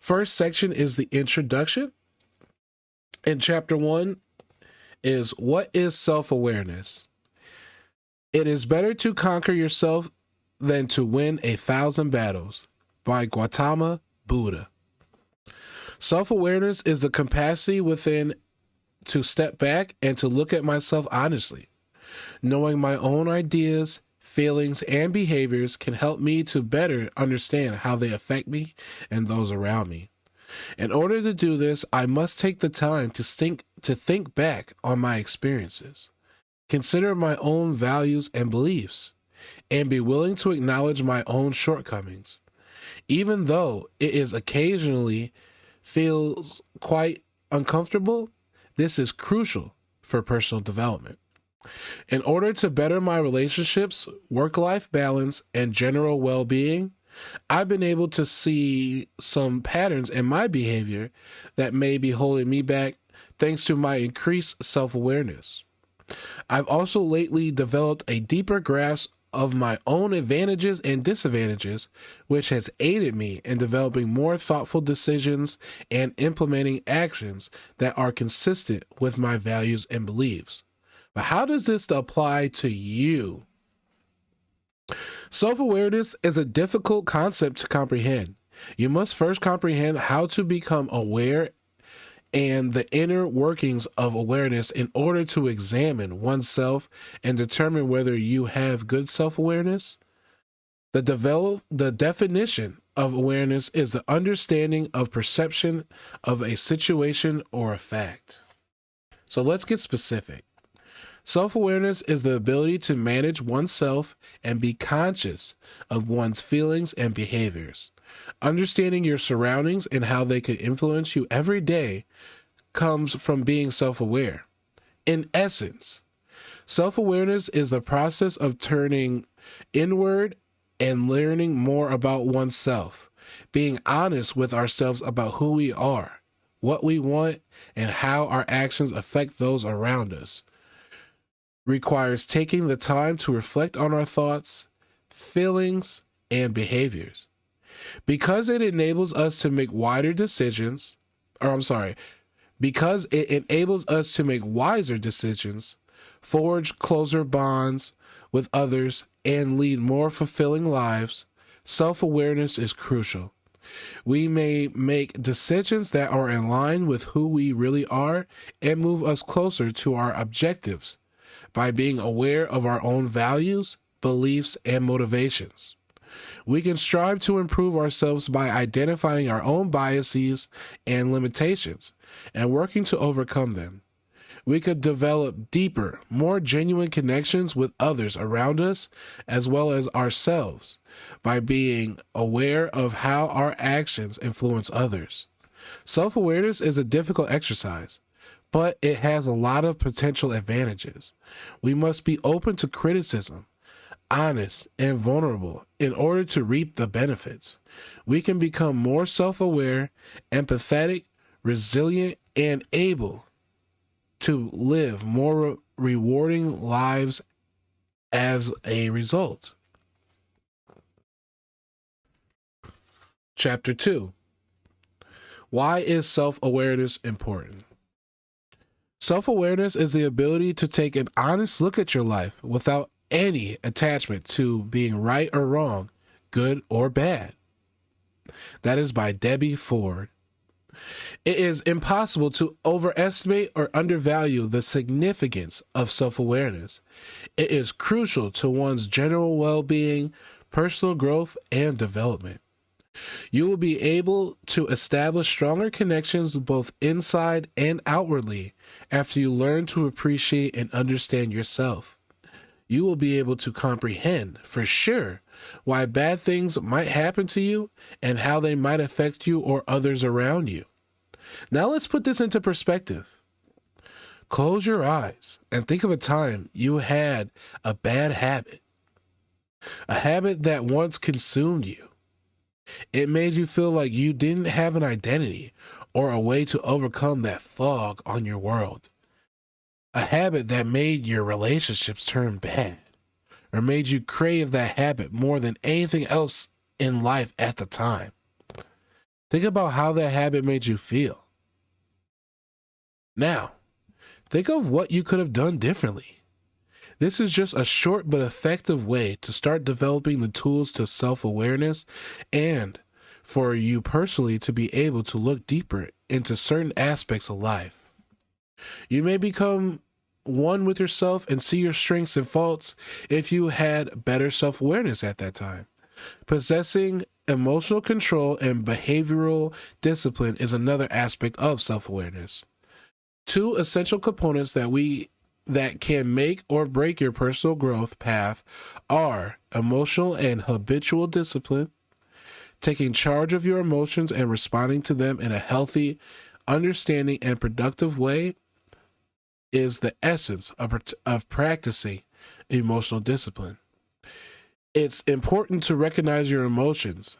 first section is the introduction. And chapter 1 is what is self-awareness? It is better to conquer yourself than to win 1,000 battles, by Gautama Buddha. Self-awareness is the capacity within to step back and to look at myself honestly. Knowing my own ideas, feelings, and behaviors can help me to better understand how they affect me and those around me. In order to do this, I must take the time to think back on my experiences, consider my own values and beliefs, and be willing to acknowledge my own shortcomings. Even though it is occasionally feels quite uncomfortable, this is crucial for personal development. In order to better my relationships, work-life balance, and general well-being, I've been able to see some patterns in my behavior that may be holding me back thanks to my increased self-awareness. I've also lately developed a deeper grasp of my own advantages and disadvantages, which has aided me in developing more thoughtful decisions and implementing actions that are consistent with my values and beliefs. But how does this apply to you? Self-awareness is a difficult concept to comprehend. You must first comprehend how to become aware and the inner workings of awareness in order to examine oneself and determine whether you have good self-awareness. The definition of awareness is the understanding of perception of a situation or a fact. So let's get specific. Self-awareness is the ability to manage oneself and be conscious of one's feelings and behaviors. Understanding your surroundings and how they can influence you every day comes from being self-aware. In essence, self-awareness is the process of turning inward and learning more about oneself, being honest with ourselves about who we are, what we want, and how our actions affect those around us. Requires taking the time to reflect on our thoughts, feelings, and behaviors. Because it enables us to make wiser decisions, forge closer bonds with others, and lead more fulfilling lives, self-awareness is crucial. We may make decisions that are in line with who we really are and move us closer to our objectives by being aware of our own values, beliefs, and motivations. We can strive to improve ourselves by identifying our own biases and limitations and working to overcome them. We could develop deeper, more genuine connections with others around us as well as ourselves by being aware of how our actions influence others. Self-awareness is a difficult exercise, but it has a lot of potential advantages. We must be open to criticism, honest, and vulnerable in order to reap the benefits. We can become more self-aware, empathetic, resilient, and able to live more rewarding lives as a result. Chapter 2. Why is self-awareness important? Self-awareness is the ability to take an honest look at your life without any attachment to being right or wrong, good or bad. That is by Debbie Ford. It is impossible to overestimate or undervalue the significance of self-awareness. It is crucial to one's general well-being, personal growth, and development. You will be able to establish stronger connections both inside and outwardly after you learn to appreciate and understand yourself. You will be able to comprehend, for sure, why bad things might happen to you and how they might affect you or others around you. Now let's put this into perspective. Close your eyes and think of a time you had a bad habit, a habit that once consumed you. It made you feel like you didn't have an identity or a way to overcome that fog on your world. A habit that made your relationships turn bad or made you crave that habit more than anything else in life at the time. Think about how that habit made you feel. Now, think of what you could have done differently. This is just a short but effective way to start developing the tools to self-awareness and for you personally to be able to look deeper into certain aspects of life. You may become one with yourself and see your strengths and faults if you had better self-awareness at that time. Possessing emotional control and behavioral discipline is another aspect of self-awareness. Two essential components that can make or break your personal growth path are emotional and habitual discipline. Taking charge of your emotions and responding to them in a healthy, understanding, and productive way is the essence of practicing emotional discipline. It's important to recognize your emotions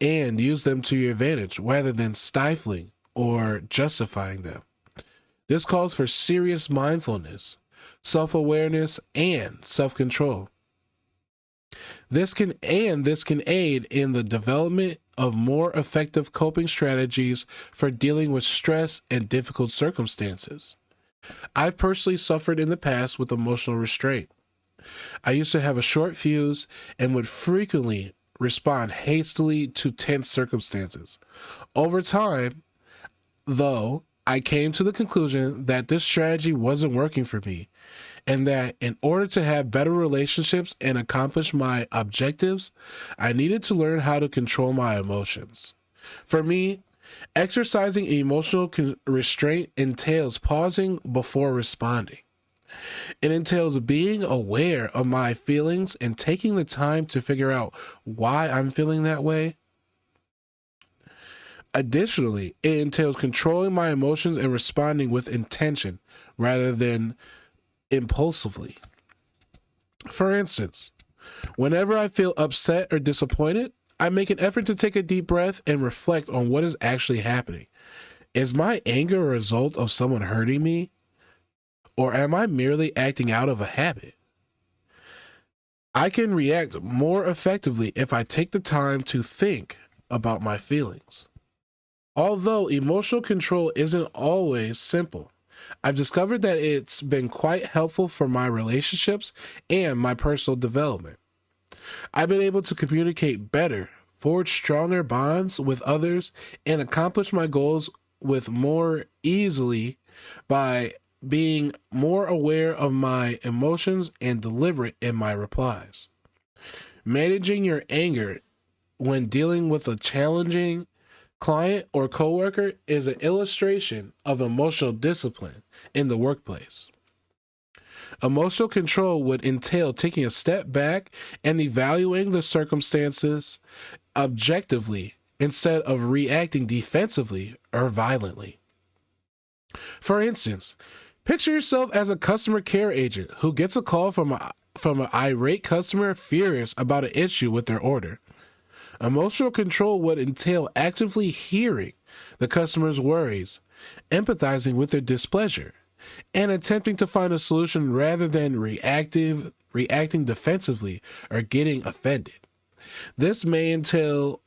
and use them to your advantage rather than stifling or justifying them. This calls for serious mindfulness, self-awareness, and self-control. This can aid in the development of more effective coping strategies for dealing with stress and difficult circumstances. I've personally suffered in the past with emotional restraint. I used to have a short fuse and would frequently respond hastily to tense circumstances. Over time, though, I came to the conclusion that this strategy wasn't working for me, and that in order to have better relationships and accomplish my objectives, I needed to learn how to control my emotions. For me, exercising emotional restraint entails pausing before responding. It entails being aware of my feelings and taking the time to figure out why I'm feeling that way. Additionally, it entails controlling my emotions and responding with intention rather than impulsively. For instance, whenever I feel upset or disappointed, I make an effort to take a deep breath and reflect on what is actually happening. Is my anger a result of someone hurting me? Or am I merely acting out of a habit? I can react more effectively if I take the time to think about my feelings. Although emotional control isn't always simple, I've discovered that it's been quite helpful for my relationships and my personal development. I've been able to communicate better, forge stronger bonds with others, and accomplish my goals with more easily by being more aware of my emotions and deliberate in my replies. Managing your anger when dealing with a challenging client or coworker is an illustration of emotional discipline in the workplace. Emotional control would entail taking a step back and evaluating the circumstances objectively instead of reacting defensively or violently. For instance, picture yourself as a customer care agent who gets a call from an irate customer furious about an issue with their order. Emotional control would entail actively hearing the customer's worries, empathizing with their displeasure, and attempting to find a solution rather than reacting defensively or getting offended. This may entail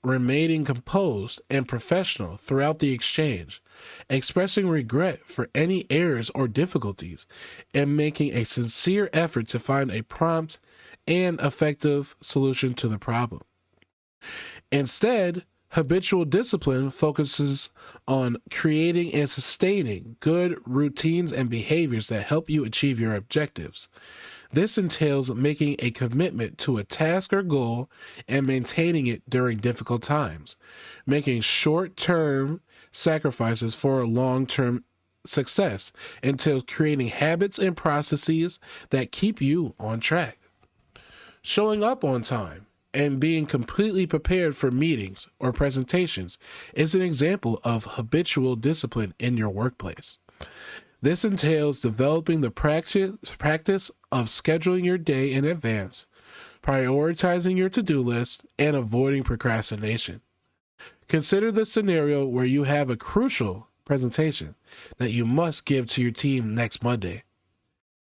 remaining composed and professional throughout the exchange, expressing regret for any errors or difficulties, and making a sincere effort to find a prompt and effective solution to the problem. Instead, habitual discipline focuses on creating and sustaining good routines and behaviors that help you achieve your objectives. This entails making a commitment to a task or goal and maintaining it during difficult times, making short-term sacrifices for long-term success entails creating habits and processes that keep you on track. Showing up on time and being completely prepared for meetings or presentations is an example of habitual discipline in your workplace. This entails developing the practice of scheduling your day in advance, prioritizing your to-do list, and avoiding procrastination. Consider the scenario where you have a crucial presentation that you must give to your team next Monday.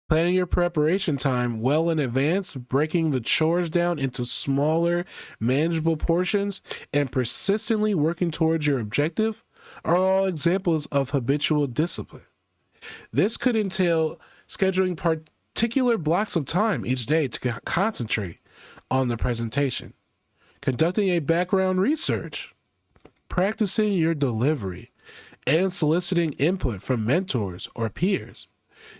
Planning your preparation time well in advance, breaking the chores down into smaller, manageable portions, and persistently working towards your objective are all examples of habitual discipline. This could entail scheduling particular blocks of time each day to concentrate on the presentation, conducting a background research, practicing your delivery, and soliciting input from mentors or peers.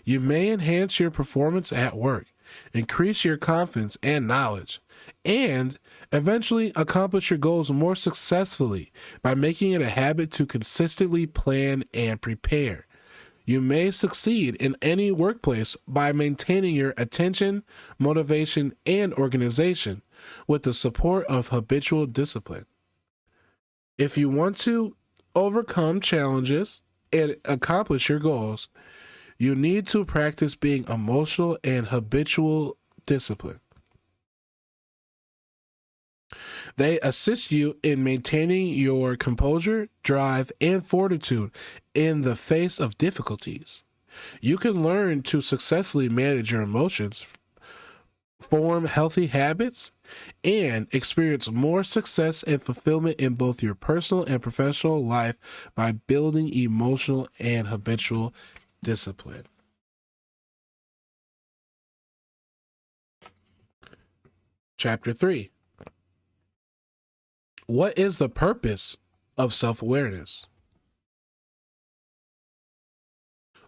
You may enhance your performance at work, increase your confidence and knowledge, and eventually accomplish your goals more successfully by making it a habit to consistently plan and prepare. You may succeed in any workplace by maintaining your attention, motivation, and organization with the support of habitual discipline. If you want to overcome challenges and accomplish your goals, you need to practice being emotional and habitual discipline. They assist you in maintaining your composure, drive, and fortitude in the face of difficulties. You can learn to successfully manage your emotions, form healthy habits, and experience more success and fulfillment in both your personal and professional life by building emotional and habitual discipline. Chapter 3. What is the purpose of self-awareness?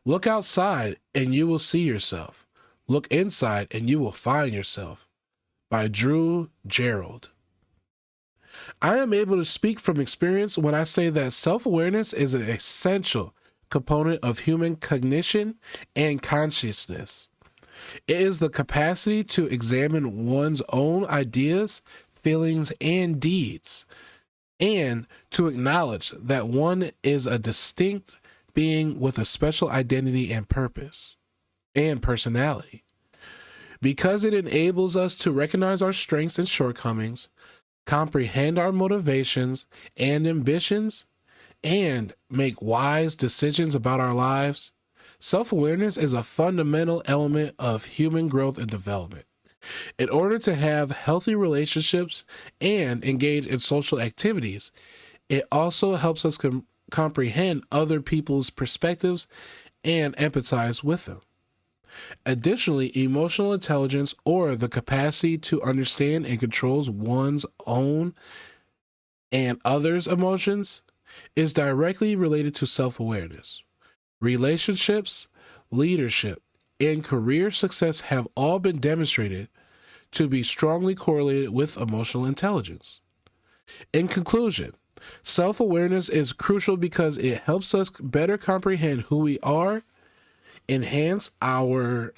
Look outside and you will see yourself. Look inside and you will find yourself. By Drew Gerald. I am able to speak from experience when I say that self-awareness is an essential component of human cognition and consciousness. It is the capacity to examine one's own ideas, feelings, and deeds, and to acknowledge that one is a distinct being with a special identity and purpose and personality. Because it enables us to recognize our strengths and shortcomings, comprehend our motivations and ambitions, and make wise decisions about our lives, self-awareness is a fundamental element of human growth and development. In order to have healthy relationships and engage in social activities, it also helps us comprehend other people's perspectives and empathize with them. Additionally, emotional intelligence, or the capacity to understand and control one's own and others' emotions, is directly related to self-awareness. Relationships, leadership, and career success have all been demonstrated to be strongly correlated with emotional intelligence. In conclusion, self-awareness is crucial because it helps us better comprehend who we are, enhance our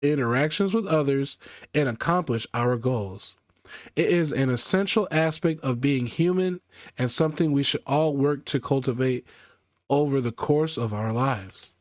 interactions with others, and accomplish our goals. It is an essential aspect of being human and something we should all work to cultivate over the course of our lives.